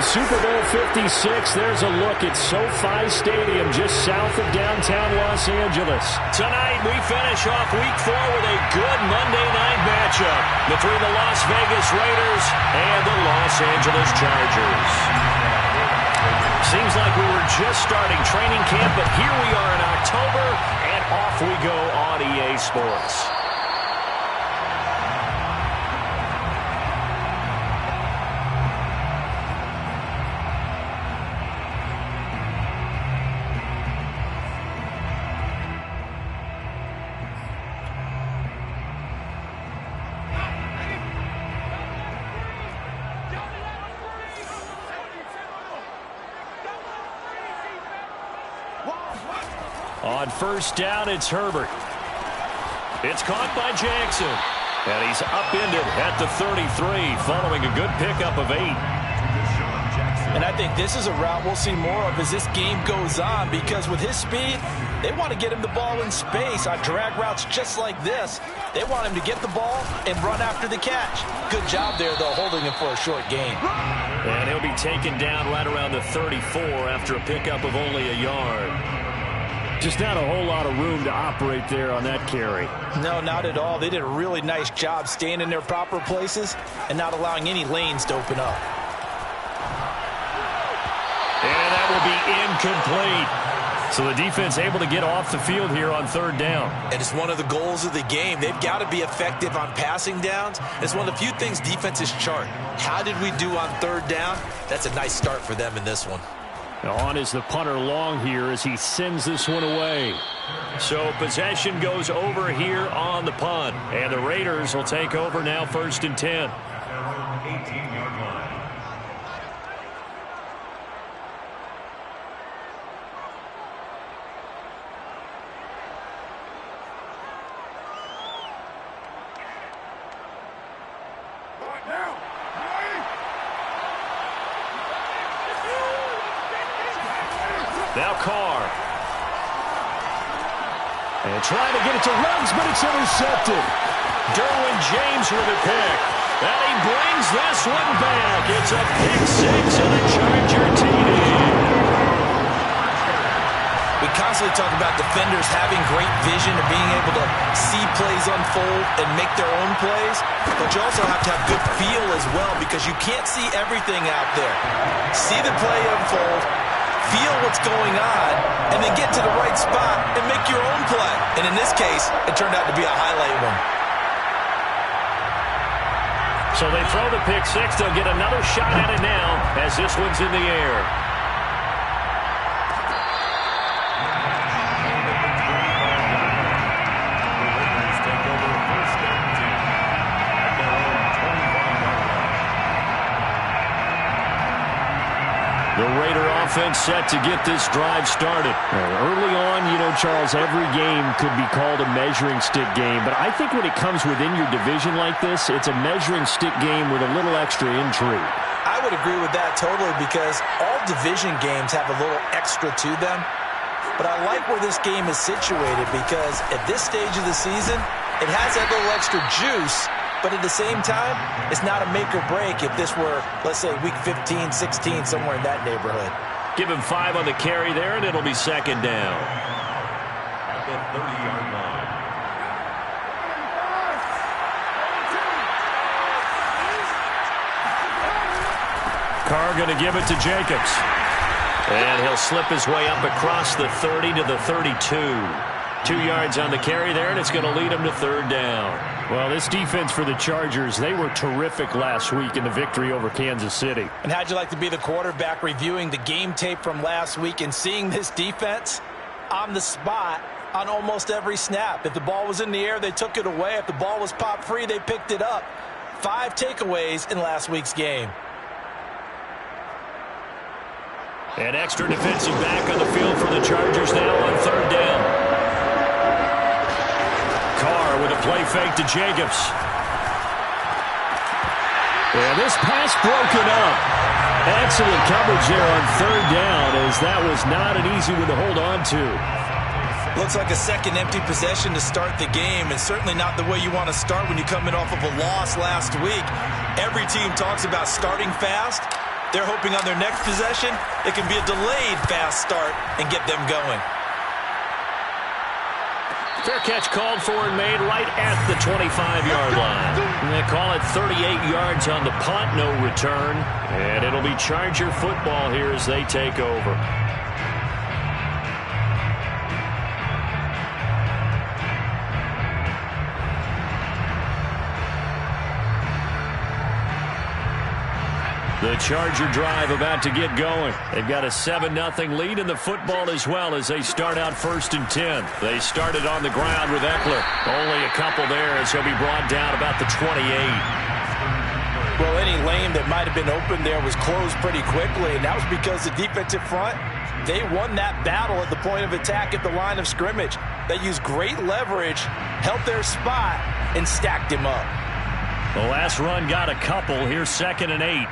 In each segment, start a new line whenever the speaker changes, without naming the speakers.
Super Bowl 56, there's a look at SoFi Stadium just south of downtown Los Angeles.
Tonight, we finish off Week 4 with a good Monday night matchup between the Las Vegas Raiders and the Los Angeles Chargers. Seems like we were just starting training camp, but here we are in October, and off we go on EA Sports. On first down, it's Herbert. It's caught by Jackson. And he's upended at the 33 following a good pickup of 8.
And I think this is a route we'll see more of as this game goes on, because with his speed, they want to get him the ball in space on drag routes just like this. They want him to get the ball and run after the catch. Good job there, though, holding him for a short gain.
And he'll be taken down right around the 34 after a pickup of only a yard.
Just not a whole lot of room to operate there on that carry.
No, not at all. They did a really nice job staying in their proper places and not allowing any lanes to open up.
And that will be incomplete. So the defense able to get off the field here on third down.
And it's one of the goals of the game. They've got to be effective on passing downs. It's one of the few things defenses chart. How did we do on third down? That's a nice start for them in this one.
Now on is the punter long here as he sends this one away.
So possession goes over here on the punt. And the Raiders will take over now, 1st and 10.
18-yard line.
Now Carr.
And trying to get it to Ruggs, but it's intercepted.
Derwin James with a pick. And he brings this one back. It's a pick 6 and a Charger TD.
We constantly talk about defenders having great vision and being able to see plays unfold and make their own plays. But you also have to have good feel as well, because you can't see everything out there. See the play unfold, feel what's going on, and then get to the right spot and make your own play. And in this case, it turned out to be a highlight one.
So they throw the pick 6. They'll get another shot at it now as this one's in the air. The Raider offense set to get this drive started.
Early on, you know, Charles, every game could be called a measuring stick game. But I think when it comes within your division like this, it's a measuring stick game with a little extra intrigue.
I would agree with that totally, because all division games have a little extra to them. But I like where this game is situated, because at this stage of the season, it has that little extra juice. But at the same time, it's not a make or break if this were, let's say, week 15, 16, somewhere in that neighborhood.
Give him 5 on the carry there, and it'll be 2nd down.
At the 30-yard line.
Carr going to give it to Jacobs. And he'll slip his way up across the 30 to the 32. 2 yards on the carry there, and it's going to lead him to 3rd down.
Well, this defense for the Chargers, they were terrific last week in the victory over Kansas City.
And how'd you like to be the quarterback reviewing the game tape from last week and seeing this defense on the spot on almost every snap? If the ball was in the air, they took it away. If the ball was popped free, they picked it up. 5 takeaways in last week's game.
An extra defensive back on the field for the Chargers now on 3rd down. Carr with a play fake to Jacobs.
Yeah, this pass broken up. Excellent coverage there on 3rd down, as that was not an easy one to hold on to.
Looks like a second empty possession to start the game, and certainly not the way you want to start when you're coming off of a loss last week. Every team talks about starting fast. They're hoping on their next possession, it can be a delayed fast start and get them going.
Fair catch called for and made right at the 25-yard line. And they call it 38 yards on the punt, no return. And it'll be Charger football here as they take over. The Charger drive about to get going. They've got a 7-0 lead in the football as well as they start out 1st and 10. They started on the ground with Eckler. Only a couple there as he'll be brought down about the 28.
Well, any lane that might have been open there was closed pretty quickly, and that was because the defensive front, they won that battle at the point of attack at the line of scrimmage. They used great leverage, held their spot, and stacked him up.
The last run got a couple. Here's 2nd and 8.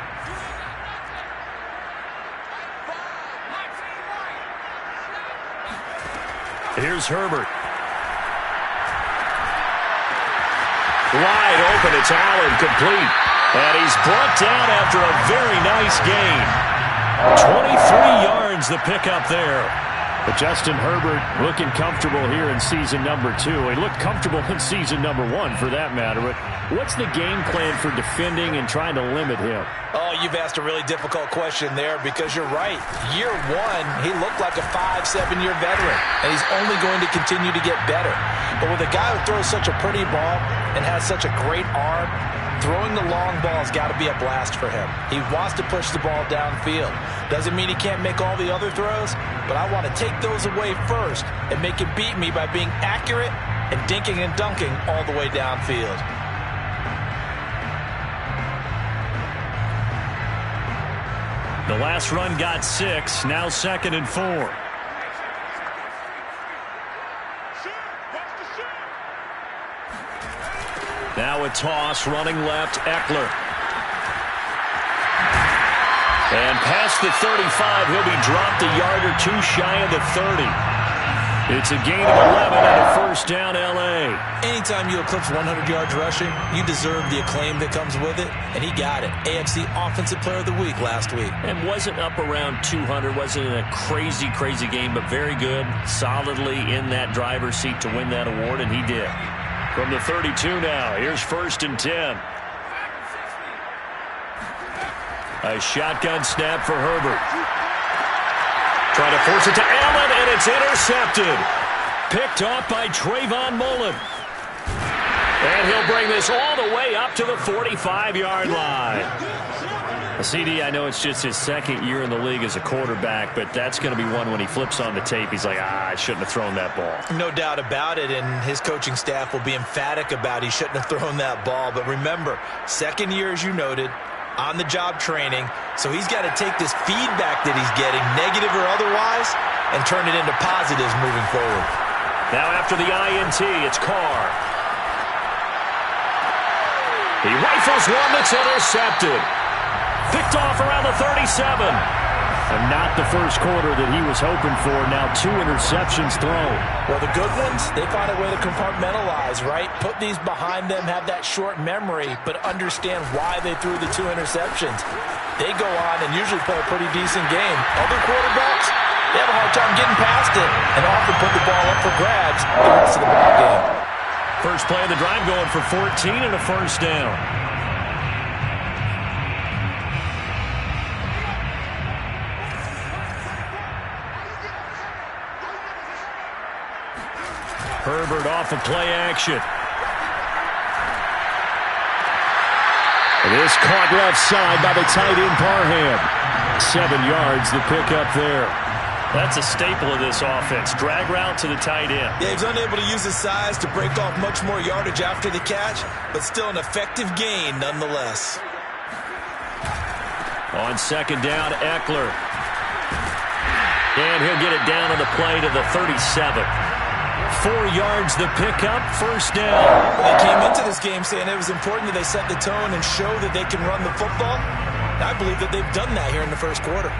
Here's Herbert. Wide open. It's Allen, complete. And he's brought down after a very nice gain. 23 yards the pickup there.
But Justin Herbert looking comfortable here in season number 2. He looked comfortable in season number 1 for that matter. But what's the game plan for defending and trying to limit him?
Oh, you've asked a really difficult question there because you're right. Year 1, he looked like a 5-7-year veteran, and he's only going to continue to get better. But with a guy who throws such a pretty ball and has such a great arm, throwing the long ball has got to be a blast for him. He wants to push the ball downfield. Doesn't mean he can't make all the other throws, but I want to take those away first and make him beat me by being accurate and dinking and dunking all the way downfield.
The last run got 6. Now 2nd and 4. Now a toss, running left, Eckler. And past the 35, he'll be dropped a yard or two shy of the 30. It's a gain of 11 and a 1st down, L.A.
Anytime you eclipse 100 yards rushing, you deserve the acclaim that comes with it, and he got it. AFC Offensive Player of the Week last week.
And wasn't up around 200, wasn't in a crazy, crazy game, but very good, solidly in that driver's seat to win that award, and he did. From the 32 now, here's 1st and 10. A shotgun snap for Herbert. Trying to force it to Allen, and it's intercepted. Picked off by Trayvon Mullen. And he'll bring this all the way up to the 45-yard line. CD, I know it's just his 2nd year in the league as a quarterback, but that's going to be one when he flips on the tape, he's like, I shouldn't have thrown that ball.
No doubt about it, and his coaching staff will be emphatic about he shouldn't have thrown that ball. But remember, 2nd year, as you noted, on-the-job training, so he's got to take this feedback that he's getting, negative or otherwise, and turn it into positives moving forward.
Now after the INT, it's Carr. He rifles one that's intercepted. Picked off around the 37.
And not the first quarter that he was hoping for. Now 2 interceptions thrown.
Well, the good ones, they find a way to compartmentalize, right? Put these behind them, have that short memory, but understand why they threw the 2 interceptions. They go on and usually play a pretty decent game. Other quarterbacks, they have a hard time getting past it and often put the ball up for grabs the rest of the ball game.
First play of the drive going for 14 and a 1st down. Herbert off of play action.
This caught left side by the tight end Parham. 7 yards the pickup there.
That's a staple of this offense. Drag route to the tight end.
Yeah, he's unable to use his size to break off much more yardage after the catch, but still an effective gain nonetheless.
On 2nd down, Eckler. And he'll get it down on the play to the 37. 4 yards the pickup, 1st down.
They came into this game saying it was important that they set the tone and show that they can run the football. I believe that they've done that here in the 1st quarter.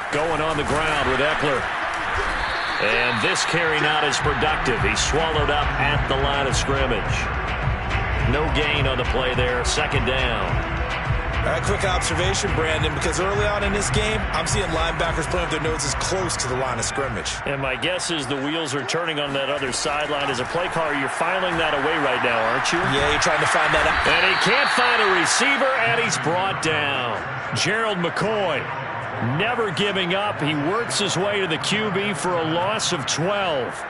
Going on the ground with Eckler. And this carry not as productive. He's swallowed up at the line of scrimmage. No gain on the play there. Second down.
All right, quick observation, Brandon, because early on in this game, I'm seeing linebackers playing with their noses close to the line of scrimmage.
And my guess is the wheels are turning on that other sideline. As a play caller, you're filing that away right now, aren't you?
Yeah, you're trying to find that out.
And he can't find a receiver, and he's brought down. Gerald McCoy never giving up. He works his way to the QB for a loss of 12.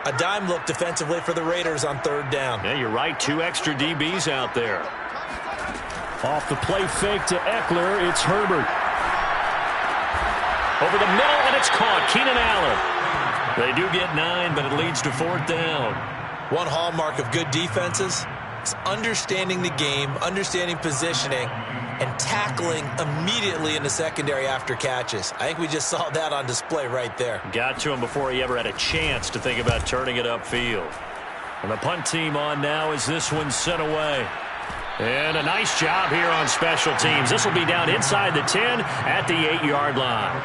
A dime look defensively for the Raiders on third down.
Yeah, you're right. 2 extra DBs out there. Off the play fake to Eckler, it's Herbert. Over the middle, and it's caught. Keenan Allen. They do get 9, but it leads to fourth down.
One hallmark of good defenses is understanding the game, understanding positioning, and tackling immediately in the secondary after catches. I think we just saw that on display right there.
Got to him before he ever had a chance to think about turning it upfield. And the punt team on now as this one's sent away. And a nice job here on special teams. This will be down inside the 10 at the 8-yard line.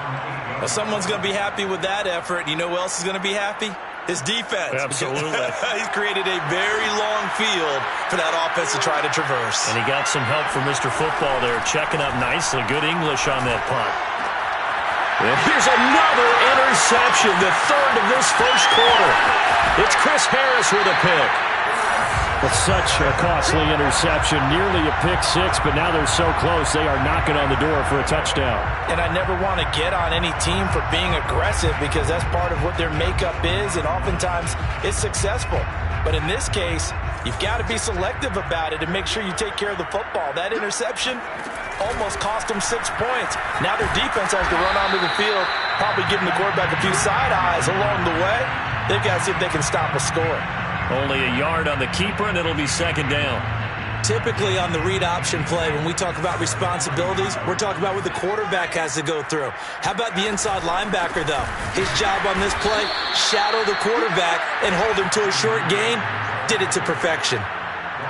Well, someone's going to be happy with that effort. You know who else is going to be happy? His defense.
Absolutely.
He's created a very long field for that offense to try to traverse.
And he got some help from Mr. Football there, checking up nicely. Good English on that punt.
And here's another interception, the third of this first quarter. It's Chris Harris with a pick.
It's such a costly interception, nearly a pick six, but now they're so close they are knocking on the door for a touchdown.
And I never want to get on any team for being aggressive because that's part of what their makeup is, and oftentimes it's successful. But in this case, you've got to be selective about it and make sure you take care of the football. That interception almost cost them 6 points. Now their defense has to run onto the field, probably giving the quarterback a few side eyes along the way. They've got to see if they can stop a score.
Only a yard on the keeper, and it'll be second down.
Typically on the read option play, when we talk about responsibilities, we're talking about what the quarterback has to go through. How about the inside linebacker, though? His job on this play, shadow the quarterback and hold him to a short gain. Did it to perfection.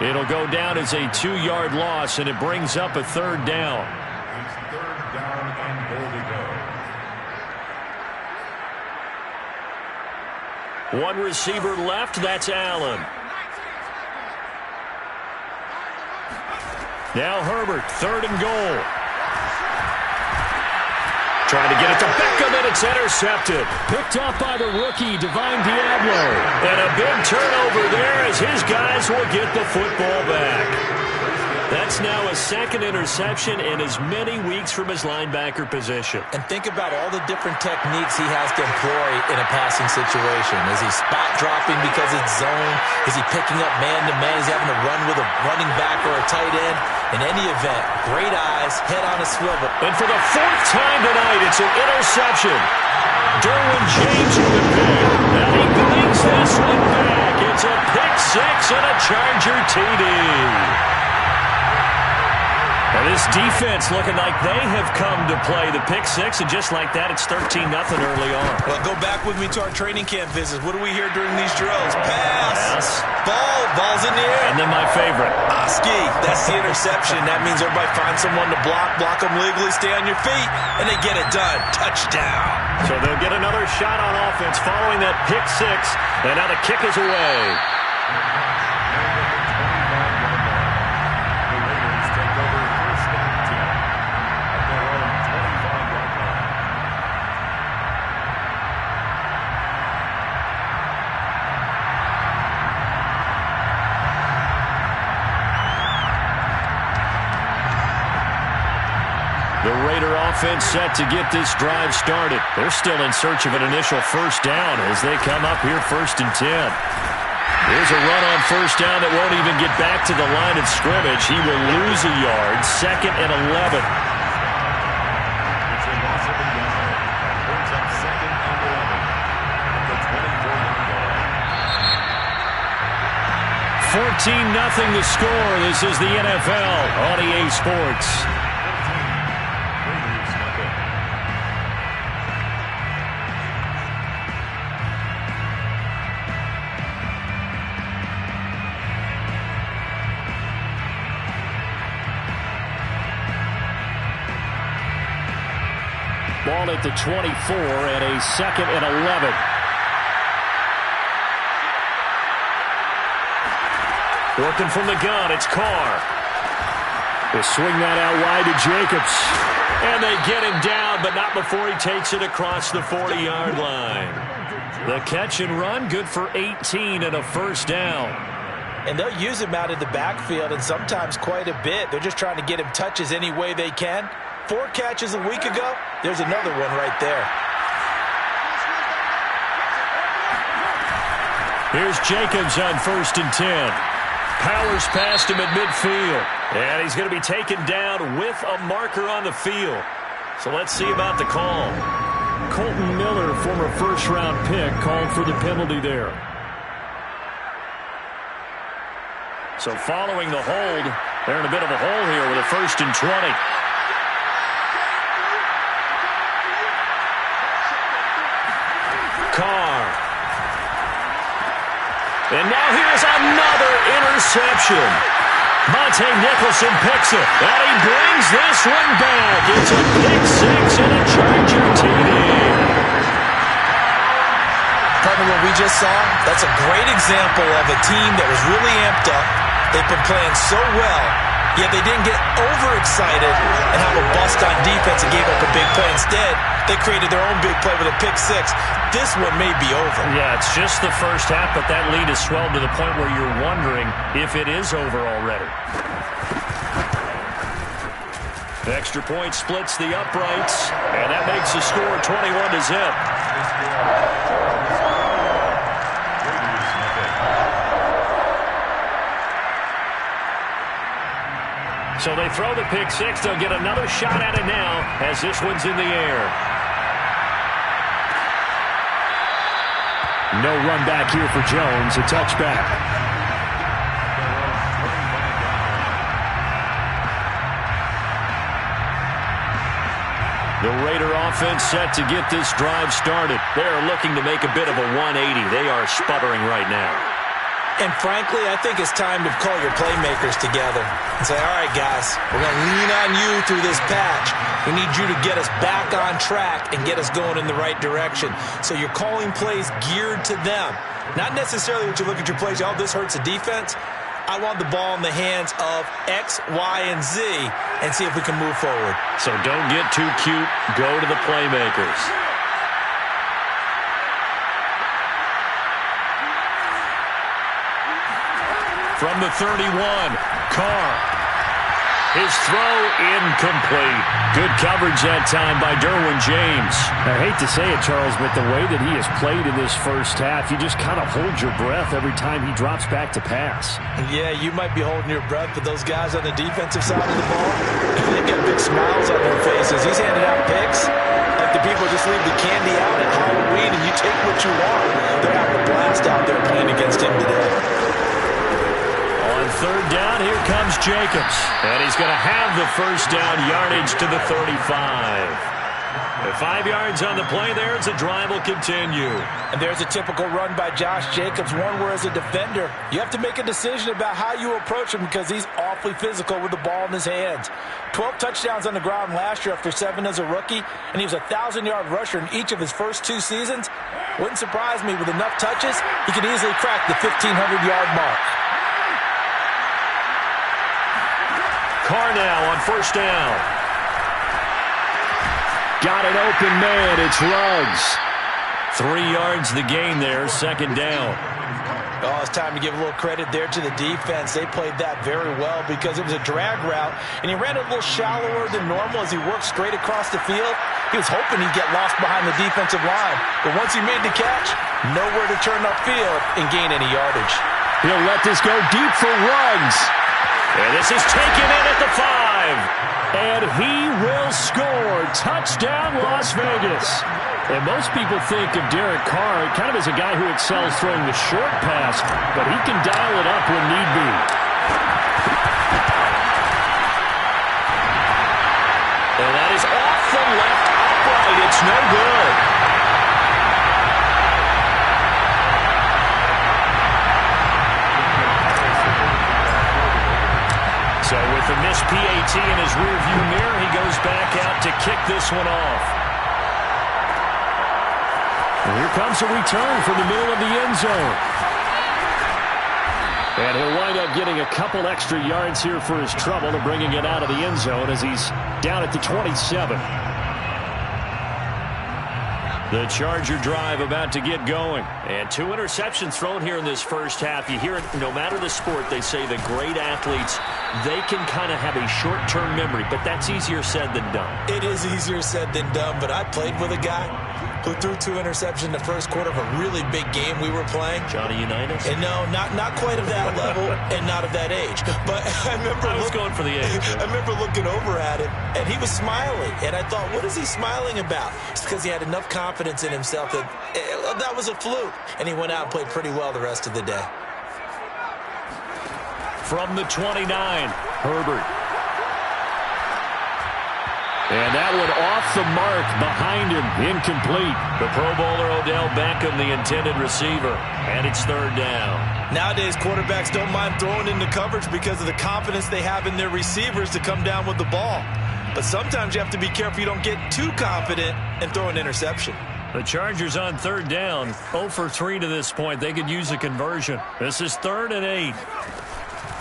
It'll go down as a 2-yard loss, and it brings up a third down.
It's third down and goal to go.
One receiver left, that's Allen. Now Herbert, third and goal. Trying to get it to Beckham, and it's intercepted. Picked up by the rookie, Divine Diablo. And a big turnover there as his guys will get the football back. That's now a second interception in as many weeks from his linebacker position.
And think about all the different techniques he has to employ in a passing situation. Is he spot dropping because it's zone? Is he picking up man-to-man? Is he having to run with a running back or a tight end? In any event, great eyes, head on a swivel.
And for the fourth time tonight, it's an interception. Derwin James with the pick. And he brings this one back. It's a pick six and a Charger TD.
Well, this defense looking like they have come to play the pick six, and just like that, it's 13-0 early on.
Well, go back with me to our training camp visits. What do we hear during these drills? Pass. Ball's in the air.
And then my favorite.
Oski, that's the interception. That means everybody finds someone to block them legally, stay on your feet, and they get it done. Touchdown.
So they'll get another shot on offense following that pick six, and now the kick is away. The Raider offense set to get this drive started. They're still in search of an initial first down as they come up here 1st and 10. Here's a run on first down that won't even get back to the line of scrimmage. He will lose a yard. 2nd and 11.
It's a loss of a yard. That brings up 2nd and 11 at the 24-yard line.
14-0 the score. This is the NFL on EA Sports. ball at the 24 and a 2nd and 11. Working from the gun, it's Carr. They swing that out wide to Jacobs. And they get him down, but not before he takes it across the 40-yard line. The catch and run, good for 18 and a first down.
And they'll use him out in the backfield, and sometimes quite a bit. They're just trying to get him touches any way they can. 4 catches a week ago, there's another one right there.
Here's Jacobs on 1st and 10. Powers past him at midfield. And he's going to be taken down with a marker on the field. So let's see about the call. Colton Miller, former first-round pick, called for the penalty there. So following the hold, they're in a bit of a hole here with a 1st and 20. Carr. And now here's another interception. Monte Nicholson picks it, and he brings this one back. It's a pick 6 and a Charger TD.
Partner, what we just saw, that's a great example of a team that was really amped up. They've been playing so well, yet they didn't get overexcited and have a bust on defense and gave up a big play. Instead, they created their own big play with a pick 6. This one may be over.
Yeah, it's just the first half, but that lead has swelled to the point where you're wondering if it is over already. The extra point splits the uprights, and that makes the score 21-0. So they throw the pick 6. They'll get another shot at it now as this one's in the air. No run back here for Jones. A touchback. The Raider offense set to get this drive started. They are looking to make a bit of a 180. They are sputtering right now.
And frankly, I think it's time to call your playmakers together and say, all right, guys, we're going to lean on you through this patch. We need you to get us back on track and get us going in the right direction. So you're calling plays geared to them. Not necessarily what you look at your plays, oh, this hurts the defense. I want the ball in the hands of X, Y, and Z and see if we can move forward.
So don't get too cute. Go to the playmakers. From the 31, Carr. His throw incomplete. Good coverage that time by Derwin James. I hate to say it, Charles, but the way that he has played in this first half, you just kind of hold your breath every time he drops back to pass.
Yeah, you might be holding your breath, but those guys on the defensive side of the ball, they've got big smiles on their faces. He's handing out picks like the people just leave the candy out at Halloween and you take what you want. They're having a blast out there playing against him today.
On 3rd down, here comes Jacobs. And he's going to have the first down yardage to the 35. With 5 yards on the play there, the drive will continue.
And there's a typical run by Josh Jacobs, one where as a defender, you have to make a decision about how you approach him because he's awfully physical with the ball in his hands. 12 touchdowns on the ground last year after 7 as a rookie, and he was a 1,000-yard rusher in each of his first 2 seasons. Wouldn't surprise me with enough touches, he could easily crack the 1,500-yard mark.
Carr now on 1st down. Got an open man. It's Ruggs. 3 yards the gain there. 2nd down.
Oh, it's time to give a little credit there to the defense. They played that very well because it was a drag route, and he ran it a little shallower than normal as he worked straight across the field. He was hoping he'd get lost behind the defensive line, but once he made the catch, nowhere to turn upfield and gain any yardage.
He'll let this go deep for Ruggs. And this is taken in at the 5. And he will score. Touchdown, Las Vegas. And most people think of Derek Carr kind of as a guy who excels throwing the short pass, but he can dial it up when need be. And that is off the left upright. It's no good. So with the missed PAT in his rearview mirror, he goes back out to kick this one off. And here comes a return from the middle of the end zone. And he'll wind up getting a couple extra yards here for his trouble and bringing it out of the end zone as he's down at the 27. The Charger drive about to get going.
And 2 interceptions thrown here in this first half. You hear it, no matter the sport, they say the great athletes, they can kind of have a short-term memory, but that's easier said than done.
It is easier said than done, but I played with a guy who threw 2 interceptions in the first quarter of a really big game we were playing.
Johnny Unitas?
And no, not quite of that level and not of that age. But I was
going for the age.
I remember looking over at him, and he was smiling. And I thought, what is he smiling about? It's because he had enough confidence in himself that that was a fluke. And he went out and played pretty well the rest of the day.
From the 29, Herbert.
And that one off the mark behind him, incomplete.
The Pro Bowler Odell Beckham, the intended receiver, and it's 3rd down.
Nowadays, quarterbacks don't mind throwing into coverage because of the confidence they have in their receivers to come down with the ball. But sometimes you have to be careful you don't get too confident and throw an interception.
The Chargers on 3rd down, 0 for 3 to this point. They could use a conversion. This is 3rd and 8.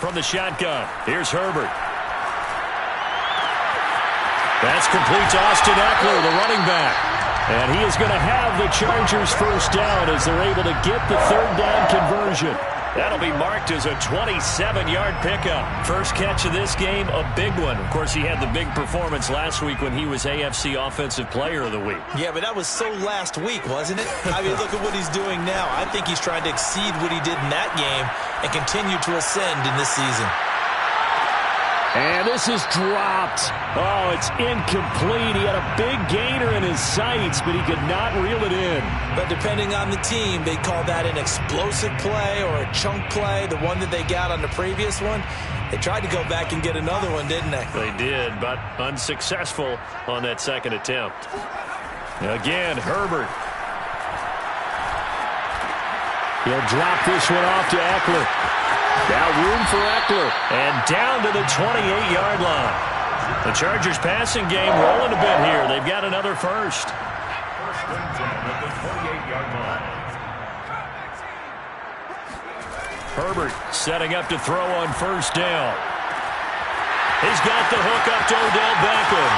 From the shotgun, here's Herbert. That's complete to Austin Eckler, the running back. And he is going to have the Chargers first down as they're able to get the 3rd down conversion. That'll be marked as a 27-yard pickup. First catch of this game, a big one. Of course, he had the big performance last week when he was AFC Offensive Player of the Week.
Yeah, but that was so last week, wasn't it? I mean, look at what he's doing now. I think he's trying to exceed what he did in that game and continue to ascend in this season.
And this is dropped. Oh, it's incomplete. He had a big gainer in his sights, but he could not reel it in.
But depending on the team, they call that an explosive play or a chunk play, the one that they got on the previous one. They tried to go back and get another one, didn't they?
They did, but unsuccessful on that second attempt. Again, Herbert.
He'll drop this one off to Eckler. Now room for Eckler.
And down to the 28-yard line. The Chargers passing game rolling a bit here. They've got another first.
First and 10 at the 28-yard line.
Herbert setting up to throw on first down. He's got the hook up to Odell Beckham.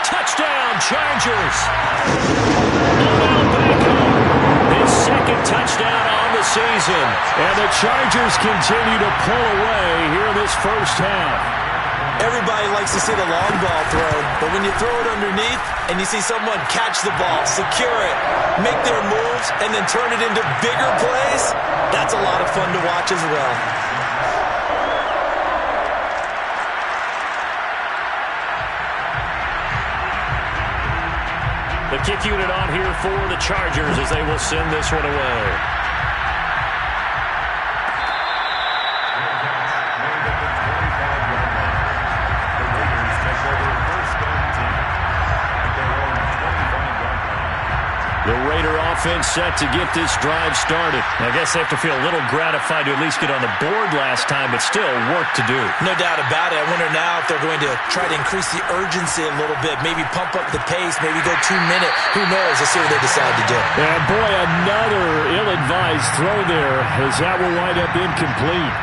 Touchdown, Chargers. Odell Beckham. His second touchdown on the season.
And the Chargers continue to pull away here in this first half.
Everybody likes to see the long ball thrown, but when you throw it underneath and you see someone catch the ball, secure it, make their moves, and then turn it into bigger plays, that's a lot of fun to watch as well.
The kick unit on here for the Chargers as they will send this one away. The Raider offense set to get this drive started. I guess they have to feel a little gratified to at least get on the board last time, but still work to do.
No doubt about it. I wonder now if they're going to try to increase the urgency a little bit, maybe pump up the pace, maybe go 2-minute. Who knows? Let's see what they decide to do.
And boy, another ill-advised throw there as that will wind up incomplete.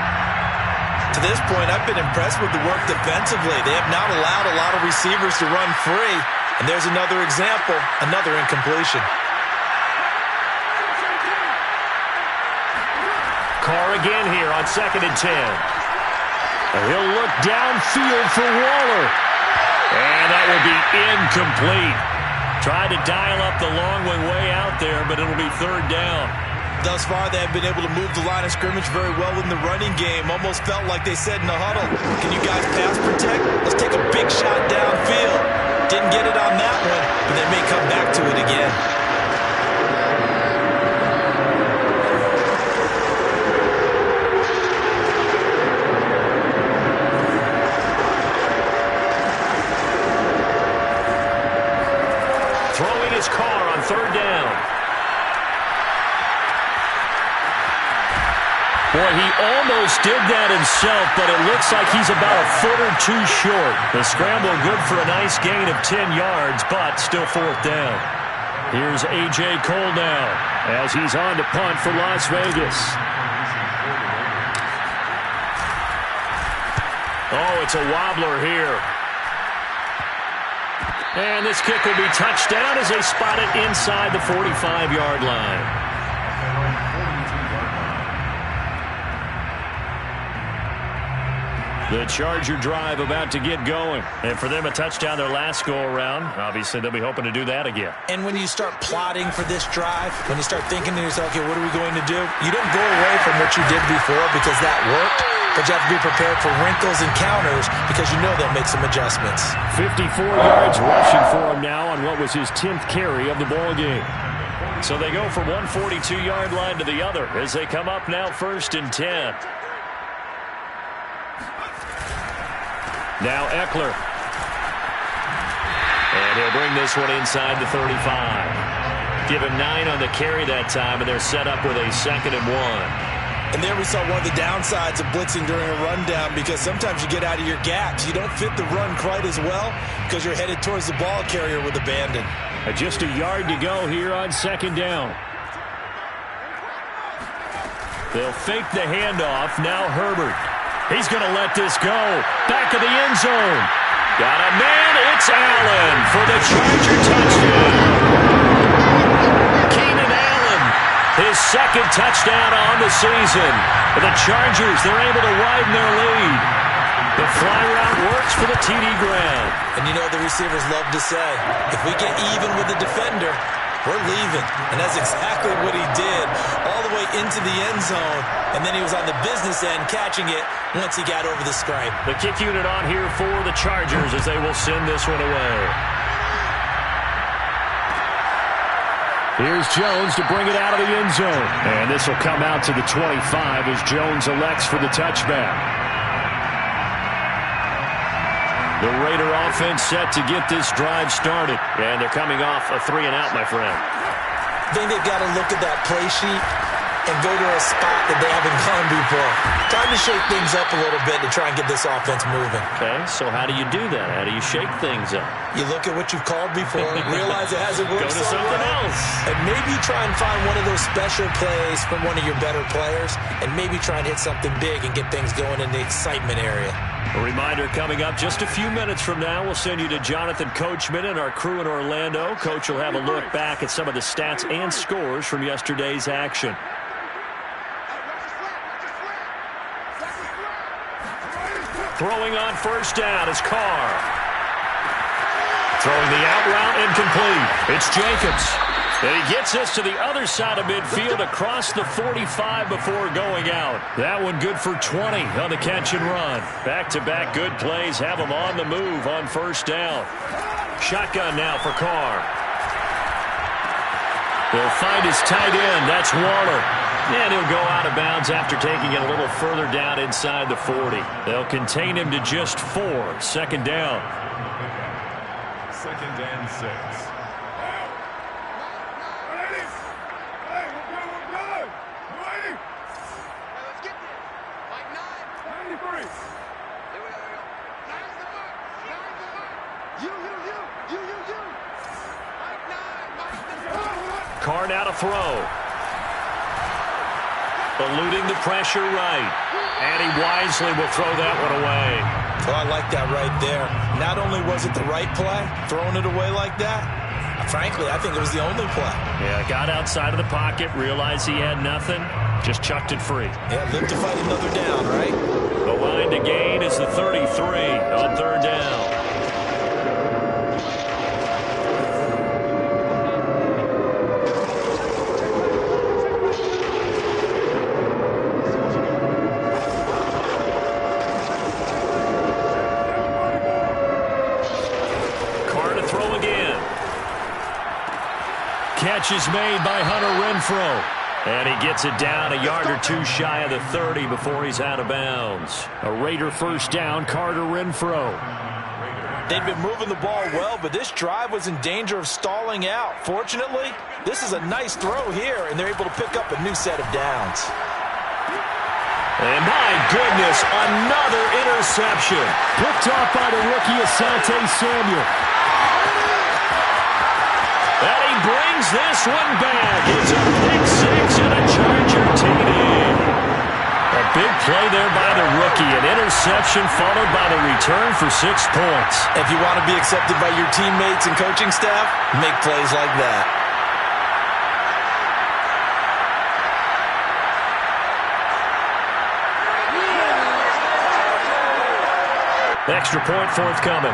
To this point, I've been impressed with the work defensively. They have not allowed a lot of receivers to run free. And there's another example, another incompletion.
Carr again here on 2nd and 10.
He'll look downfield for Waller.
And that will be incomplete. Tried to dial up the long one way out there, but it'll be 3rd down.
Thus far, they have been able to move the line of scrimmage very well in the running game. Almost felt like they said in the huddle, can you guys pass protect? Let's take a big shot downfield. Didn't get it on that one, but they may come back to it again.
Throwing his Carr on 3rd down. Boy, he almost did that himself, but it looks like he's about a foot or two short. The scramble good for a nice gain of 10 yards, but still 4th down.
Here's A.J. Cole now as he's on to punt for Las Vegas. Oh, it's a wobbler here. And this kick will be touchdown as they spot it inside the 45-yard line. The Charger drive about to get going. And for them, a touchdown their last go-around. Obviously, they'll be hoping to do that again.
And when you start plotting for this drive, when you start thinking to yourself, okay, what are we going to do? You don't go away from what you did before because that worked. But you have to be prepared for wrinkles and counters because you know they'll make some adjustments.
54 yards rushing for him now on what was his 10th carry of the ball game. So they go from one 42-yard line to the other as they come up now 1st and 10. Now Eckler. And he'll bring this one inside the 35. Give him 9 on the carry that time, and they're set up with a 2nd and 1.
And there we saw one of the downsides of blitzing during a rundown because sometimes you get out of your gaps. You don't fit the run quite as well because you're headed towards the ball carrier with abandon.
Just a yard to go here on 2nd down. They'll fake the handoff. Now Herbert. He's going to let this go. Back of the end zone. Got a man. It's Allen for the Charger touchdown. Keenan Allen, his 2nd touchdown on the season. For the Chargers, they're able to widen their lead. The fly route works for the TD Graham.
And you know the receivers love to say, if we get even with the defender, we're leaving. And that's exactly what he did, all the way into the end zone. And then he was on the business end catching it once he got over the stripe.
The kick unit on here for the Chargers as they will send this one away. Here's Jones to bring it out of the end zone. And this will come out to the 25 as Jones elects for the touchback. The Raider offense set to get this drive started. And they're coming off a 3-and-out, my friend.
I think they've got to look at that play sheet and go to a spot that they haven't gone before. Time to shake things up a little bit to try and get this offense moving.
Okay, so how do you do that? How do you shake things up?
You look at what you've called before, realize it hasn't worked.
Go to something else.
And maybe try and find one of those special plays from one of your better players, and maybe try and hit something big and get things going in the excitement area.
A reminder coming up just a few minutes from now, we'll send you to Jonathan Coachman and our crew in Orlando. Coach will have a look back at some of the stats and scores from yesterday's action. Throwing on 1st down is Carr. Throwing the out route incomplete. It's Jacobs. And he gets us to the other side of midfield across the 45 before going out. That one good for 20 on the catch and run. Back-to-back good plays have him on the move on 1st down. Shotgun now for Carr. He'll find his tight end. That's Waller. And he'll go out of bounds after taking it a little further down inside the 40. They'll contain him to just 4. 2nd down.
2nd and 6.
Carr now to throw. Eluding the pressure right. And he wisely will throw that one away.
Oh, I like that right there. Not only was it the right play, throwing it away like that, frankly, I think it was the only play.
Yeah, got outside of the pocket, realized he had nothing, just chucked it free.
Yeah, live to fight another down, right?
The line to gain is the 33 on 3rd down. Catch is made by Hunter Renfrow. And he gets it down a yard or two shy of the 30 before he's out of bounds. A Raider 1st down, Carter Renfrow.
They'd been moving the ball well, but this drive was in danger of stalling out. Fortunately, this is a nice throw here, and they're able to pick up a new set of downs.
And my goodness, another interception. Picked off by the rookie Asante Samuel. And he brings this one back. It's a pick six and a Charger TD. A big play there by the rookie. An interception followed by the return for 6 points.
If you want to be accepted by your teammates and coaching staff, make plays like that.
Extra point forthcoming.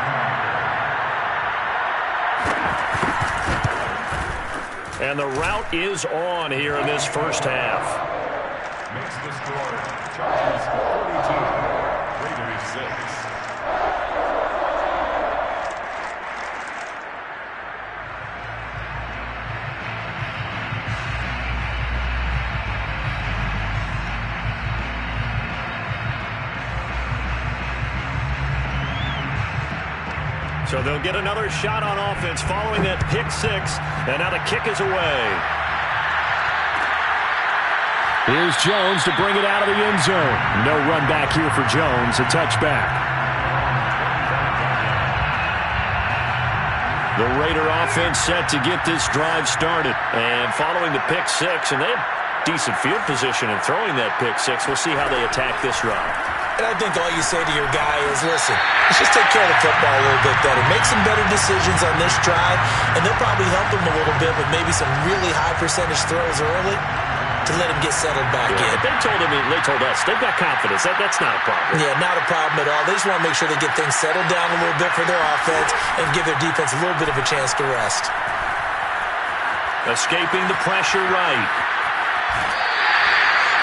And the route is on here in this first half.
Makes the score Chargers 42, Raiders 6.
So they'll get another shot on offense following that pick six. And now the kick is away. Here's Jones to bring it out of the end zone. No run back here for Jones. A touchback. The Raider offense set to get this drive started. And following the pick six, and they have decent field position in throwing that pick six. We'll see how they attack this drive.
And I think all you say to your guy is, listen, let's just take care of the football a little bit better. Make some better decisions on this drive, and they'll probably help him a little bit with maybe some really high percentage throws early to let him get settled back in.
They told us, they've got confidence. That's not a problem.
Yeah, not a problem at all. They just want to make sure they get things settled down a little bit for their offense and give their defense a little bit of a chance to rest.
Escaping the pressure right.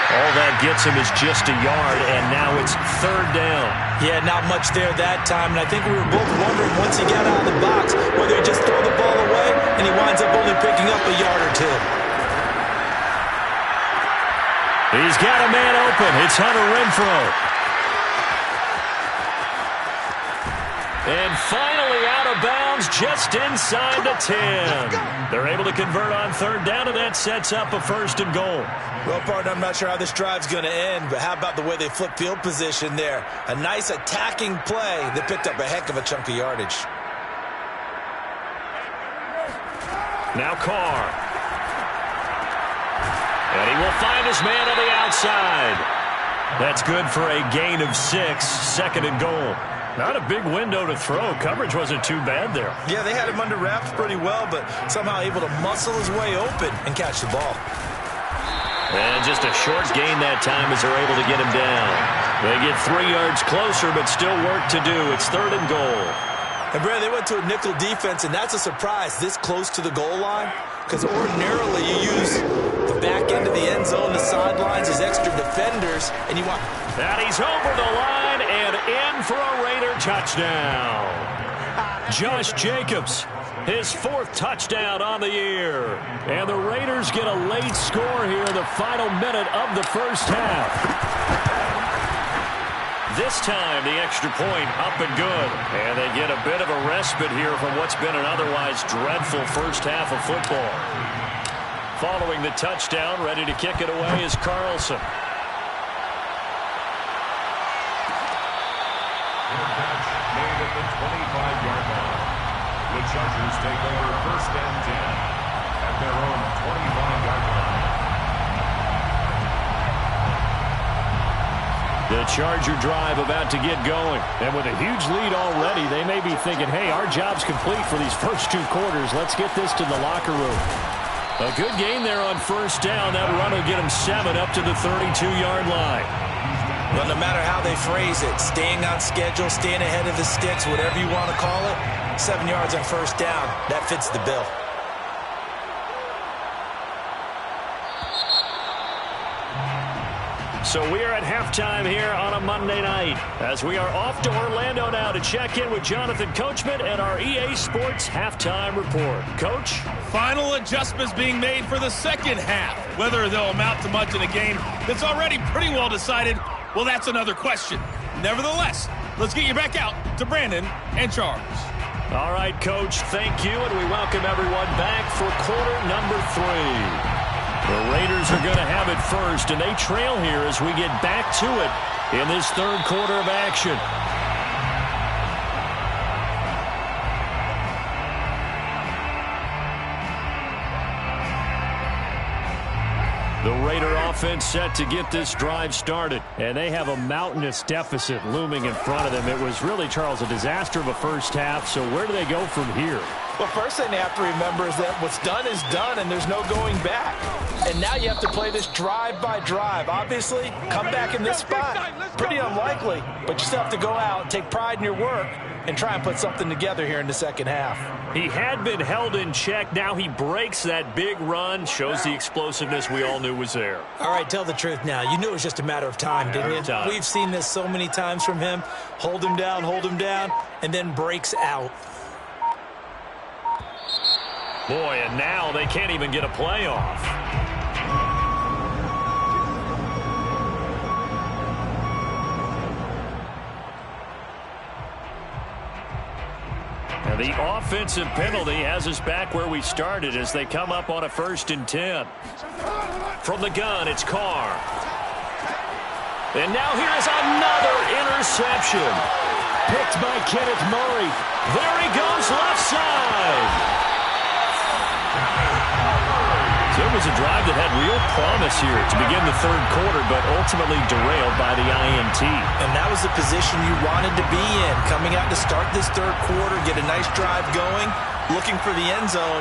All that gets him is just a yard, and now it's third down.
Yeah, not much there that time, and I think we were both wondering once he got out of the box whether he'd just throw the ball away, and he winds up only picking up a yard or two.
He's got a man open. It's Hunter Renfrow. And finally out of bounds just inside the 10. They're able to convert on third down, and that sets up a first and goal.
Well, partner, I'm not sure how this drive's going to end, but how about the way they flip field position there? A nice attacking play that picked up a heck of a chunk of yardage.
Now Carr. And he will find his man on the outside. That's good for a gain of 6, second and goal. Not a big window to throw. Coverage wasn't too bad there.
Yeah, they had him under wraps pretty well, but somehow able to muscle his way open and catch the ball.
And just a short gain that time as they're able to get him down. They get 3 yards closer, but still work to do. It's third and goal.
And, Brad, they went to a nickel defense, and that's a surprise this close to the goal line, because ordinarily you use the back end of the end zone, the sidelines as extra defenders, and you want...
And he's over the line and in for a Raider touchdown. Josh Jacobs, his 4th touchdown on the year. And the Raiders get a late score here in the final minute of the first half. This time, the extra point up and good. And they get a bit of a respite here from what's been an otherwise dreadful first half of football. Following the touchdown, ready to kick it away is Carlson.
Made at the 25-yard line. The Chargers take over first and 10 at their own 25-yard line.
The Charger drive about to get going. And with a huge lead already, they may be thinking, hey, our job's complete for these first 2 quarters. Let's get this to the locker room. A good game there on first down. That run will get them 7 up to the 32-yard line.
Well, no matter how they phrase it, staying on schedule, staying ahead of the sticks, whatever you want to call it, 7 yards on first down, that fits the bill.
So we are at halftime here on a Monday night as we are off to Orlando now to check in with Jonathan Coachman and our EA Sports halftime report. Coach?
Final adjustments being made for the second half. Whether they'll amount to much in a game that's already pretty well decided, well, that's another question. Nevertheless, let's get you back out to Brandon and Charles.
All right, Coach, thank you, and we welcome everyone back for quarter number 3. The Raiders are going to have it first, and they trail here as we get back to it in this third quarter of action. Raider offense set to get this drive started.
And they have a mountainous deficit looming in front of them. It was really, Charles, a disaster of a first half. So where do they go from here?
Well, first thing they have to remember is that what's done is done, and there's no going back. And now you have to play this drive by drive. Obviously, come back in this spot, pretty unlikely. But you still have to go out and take pride in your work and try and put something together here in the second half.
He had been held in check. Now he breaks that big run, shows the explosiveness we all knew was there.
All right, tell the truth now. You knew it was just a matter of time, didn't you? We've seen this so many times from him. Hold him down, and then breaks out.
Boy, and now they can't even get a play off. And the offensive penalty has us back where we started as they come up on a 1st and 10. From the gun, it's Carr. And now here's another interception. Picked by Kenneth Murray. There he goes, left side. So it was a drive that had real promise here to begin the 3rd quarter, but ultimately derailed by the INT.
And that was the position you wanted to be in. Coming out to start this 3rd quarter, get a nice drive going, looking for the end zone.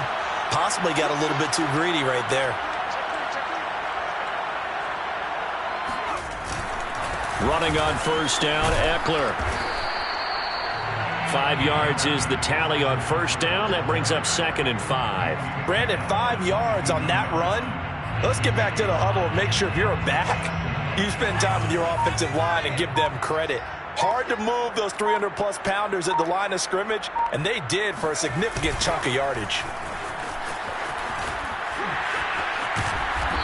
Possibly got a little bit too greedy right there.
Running on 1st down, Eckler. 5 yards is the tally on 1st down. That brings up 2nd and 5.
Brandon, 5 yards on that run. Let's get back to the huddle and make sure if you're a back, you spend time with your offensive line and give them credit. Hard to move those 300-plus pounders at the line of scrimmage, and they did for a significant chunk of yardage.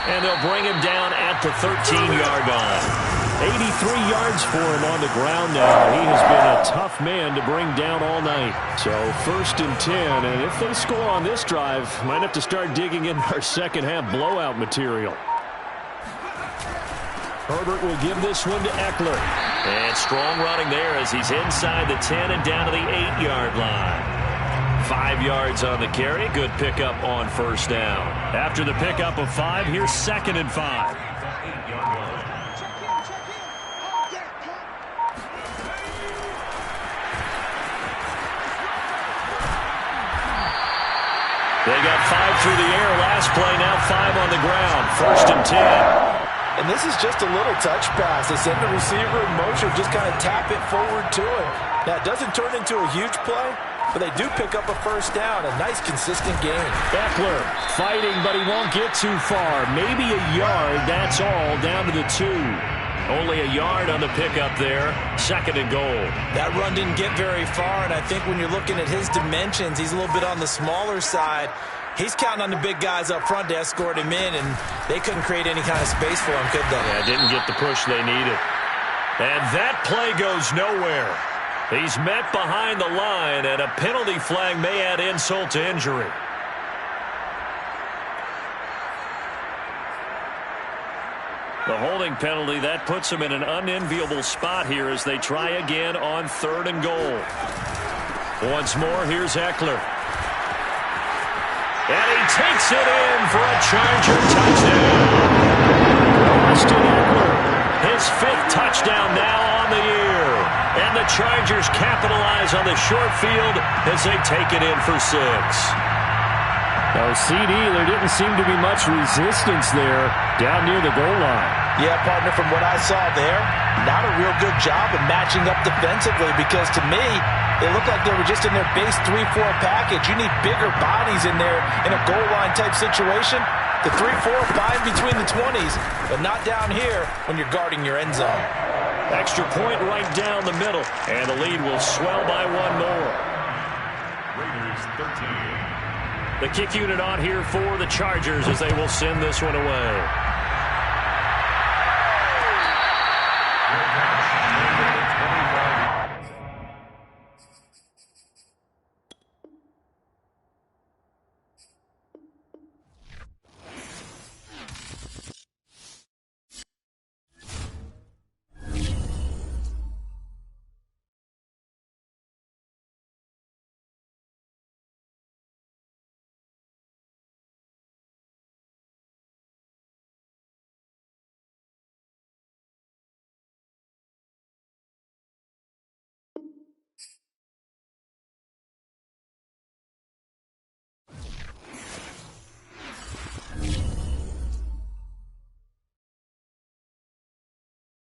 And they'll bring him down at the 13-yard line. 83 yards for him on the ground now. He has been a tough man to bring down all night. So 1st and 10, and if they score on this drive, might have to start digging in our second half blowout material. Herbert will give this one to Eckler. And strong running there as he's inside the 10 and down to the 8-yard line. 5 yards on the carry. Good pickup on 1st down. After the pickup of 5, here's 2nd and 5. They got 5 through the air last play, now 5 on the ground. 1st and 10.
And this is just a little touch pass. They send the receiver in motion, just kind of tap it forward to him. Now, it doesn't turn into a huge play, but they do pick up a 1st down. A nice, consistent gain.
Eckler fighting, but he won't get too far. Maybe a yard, that's all, down to the 2. Only a yard on the pickup there. 2nd and goal.
That run didn't get very far, and I think when you're looking at his dimensions, he's a little bit on the smaller side. He's counting on the big guys up front to escort him in, and they couldn't create any kind of space for him, could they?
Yeah, didn't get the push they needed. And that play goes nowhere. He's met behind the line, and a penalty flag may add insult to injury. The holding penalty, that puts him in an unenviable spot here as they try again on 3rd and goal. Once more, here's Eckler. And he takes it in for a Charger touchdown. Austin Eckler, his 5th touchdown now on the year. And the Chargers capitalize on the short field as they take it in for 6.
Now, CD, there didn't seem to be much resistance there down near the goal line.
Yeah, partner, from what I saw there, not a real good job of matching up defensively because to me, they looked like they were just in their base 3-4 package. You need bigger bodies in there in a goal line type situation. The 3-4 fine between the 20s, but not down here when you're guarding your end zone.
Extra point right down the middle, and the lead will swell by 1 more.
Raiders 13.
The kick unit on here for the Chargers as they will send this one away.